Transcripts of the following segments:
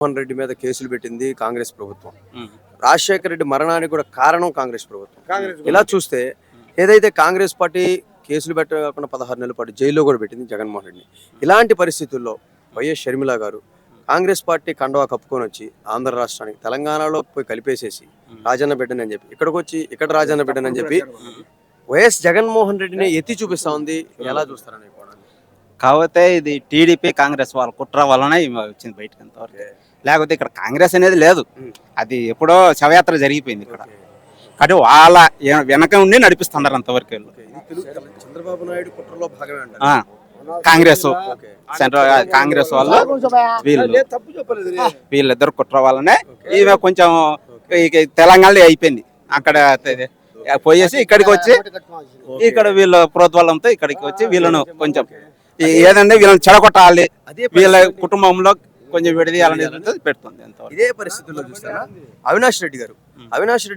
జగన్మోహన్ రెడ్డి మీద కేసులు పెట్టింది కాంగ్రెస్ ప్రభుత్వం. రాజశేఖర రెడ్డి మరణానికి కూడా కారణం కాంగ్రెస్ ప్రభుత్వం. ఇలా చూస్తే ఏదైతే కాంగ్రెస్ పార్టీ కేసులు పెట్టకుండా 16 నెలల పాటు జైల్లో కూడా పెట్టింది జగన్మోహన్ రెడ్డిని. ఇలాంటి పరిస్థితుల్లో వైఎస్ షర్మిల గారు కాంగ్రెస్ పార్టీ కండువా కప్పుకొని వచ్చి ఆంధ్ర రాష్ట్రానికి తెలంగాణలో పోయి కలిపేసేసి రాజన్న బిడ్డని అని చెప్పి ఇక్కడికి వచ్చి ఇక్కడ రాజన్న బిడ్డని అని చెప్పి వైఎస్ జగన్మోహన్ రెడ్డిని ఎత్తి చూపిస్తా ఉంది. ఎలా చూస్తారని కాకపోతే ఇది టీడీపీ కాంగ్రెస్ వాళ్ళ కుట్ర వలన వచ్చింది బయటకు అంతవరకు. లేకపోతే ఇక్కడ కాంగ్రెస్ అనేది లేదు, అది ఎప్పుడో శవయాత్ర జరిగిపోయింది ఇక్కడ. కాబట్టి వాళ్ళ వెనక ఉండి నడిపిస్తున్నారు అంతవరకు. చంద్రబాబు నాయుడు కుట్రలో భాగమే కాంగ్రెస్ సెంట్రల్ కాంగ్రెస్ వాళ్ళు వీళ్ళిద్దరు కుట్ర వల్లనే ఈమె కొంచెం తెలంగాణలో అయిపోయింది. అక్కడ పోయేసి ఇక్కడికి వచ్చి ఇక్కడ వీళ్ళ ప్రోత్సాహంతో ఇక్కడికి వచ్చి వీళ్ళను కొంచెం ఏదంటే వీళ్ళని చెడగొట్టాలి, వీళ్ళ కుటుంబంలో కొంచెం విడదీయాలని పెడుతుంది. ఇదే పరిస్థితుల్లో చూస్తారా అవినాష్ రెడ్డి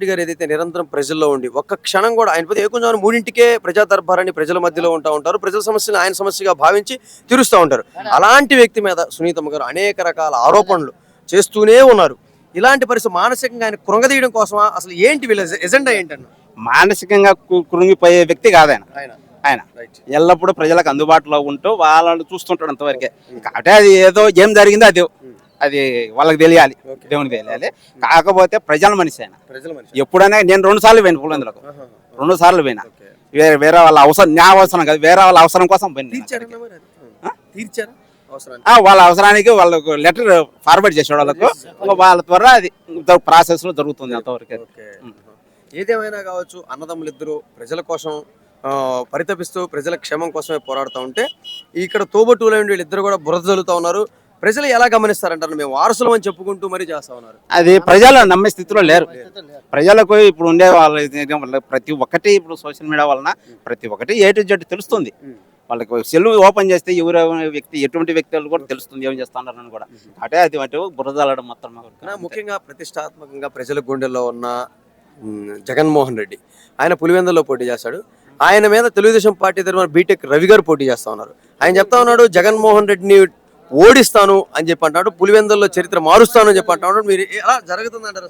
గారు ఏదైతే నిరంతరం ప్రజల్లో ఉండి ఒక్క క్షణం కూడా ఆయన పోతే ఏకుంజాను 3ంటికే ప్రజా దర్బారాన్ని ప్రజల మధ్యలో ఉంటారు. ప్రజల సమస్యను ఆయన సమస్యగా భావించి తీరుస్తూ ఉంటారు. అలాంటి వ్యక్తి మీద సునీతమ్మ గారు అనేక రకాల ఆరోపణలు చేస్తూనే ఉన్నారు. ఇలాంటి పరిస్థితి మానసికంగా ఆయన కృంగదీయడం కోసమా, అసలు ఏంటి వీళ్ళ ఎజెండా ఏంటన్నా? మానసికంగా కృంగిపోయే వ్యక్తి కాదు ఆయన ఎల్లప్పుడూ ప్రజలకు అందుబాటులో ఉంటూ వాళ్ళని చూస్తుంటాడు అంతవరకే. కాబట్టి అది ఏదో ఏం జరిగిందో అది వాళ్ళకి తెలియాలి, దేవునికి తెలియాలి. కాకపోతే ప్రజల మనిషి ఆయన. ఎప్పుడైనా నేను 2 సార్లు పోయిన పులివెందులకు, 2 సార్లు పోయినా. వేరే వాళ్ళ అవసరం, నా అవసరం కాదు, వేరే వాళ్ళ అవసరం కోసం వాళ్ళ అవసరానికి వాళ్ళకు లెటర్ ఫార్వర్డ్ చేసే వాళ్ళకు వాళ్ళ ద్వారా అది ప్రాసెస్ లో జరుగుతుంది అంతవరకు. ఏదేమైనా కావచ్చు, అన్నదమ్ములు ఇద్దరు ప్రజల కోసం పరితపిస్తూ ప్రజల క్షేమం కోసమే పోరాడుతూ ఉంటే ఇక్కడ తోబుట్టువులు వీళ్ళిద్దరు కూడా బురద జల్లుతూ ఉన్నారు. ప్రజలు ఎలా గమనిస్తారంటారు? మేము వారసులం అని చెప్పుకుంటూ మరీ చేస్తా ఉన్నారు. అది ప్రజలు నమ్మే స్థితిలో లేరు. ప్రజలకు ఇప్పుడు ఉండే వాళ్ళ ప్రతి ఒక్కటి ఇప్పుడు సోషల్ మీడియా వలన ప్రతి ఒక్కటి A to Z తెలుస్తుంది. వాళ్ళకి సెల్ ఓపెన్ చేస్తే ఎవరు వ్యక్తి ఎటువంటి వ్యక్తులు కూడా తెలుస్తుంది ఏం చేస్తున్నారని కూడా. అంటే అది బురద జల్లడం మొత్తం. ముఖ్యంగా ప్రతిష్టాత్మకంగా ప్రజల గుండెల్లో ఉన్న జగన్మోహన్ రెడ్డి ఆయన పులివెందులో పోటీ చేస్తాడు. ఆయన మీద తెలుగుదేశం పార్టీ తరఫున బీటెక్ రవి గారు పోటీ చేస్తా ఉన్నారు. ఆయన చెప్తా ఉన్నాడు జగన్మోహన్ రెడ్డిని ఓడిస్తాను అని చెప్పి అంటాడు, పులివెందుల్లో చరిత్ర మారుస్తాను అని చెప్పి అంటున్నాడు. మీరు ఎలా జరుగుతుంది అంటారు?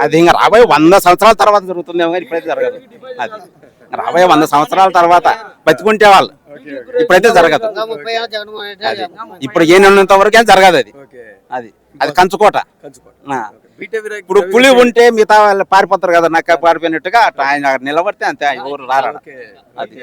అది ఇంకా రాబోయే 100 సంవత్సరాల తర్వాత జరుగుతుందేమో, ఇప్పుడైతే జరగదు. అది రాబోయే 100 సంవత్సరాల తర్వాత బతికుంటే వాళ్ళు, ఇప్పుడైతే జరగదు. ఇప్పుడు ఏనంత వరకే జరగదు. అది కంచుకోట. ఇప్పుడు పులి ఉంటే మిగతా వాళ్ళు పారిపోతారు కదా, నక్క పారిపోయినట్టుగా ఆయన నిలబడితే అంతే, ఎవరు రారా. అది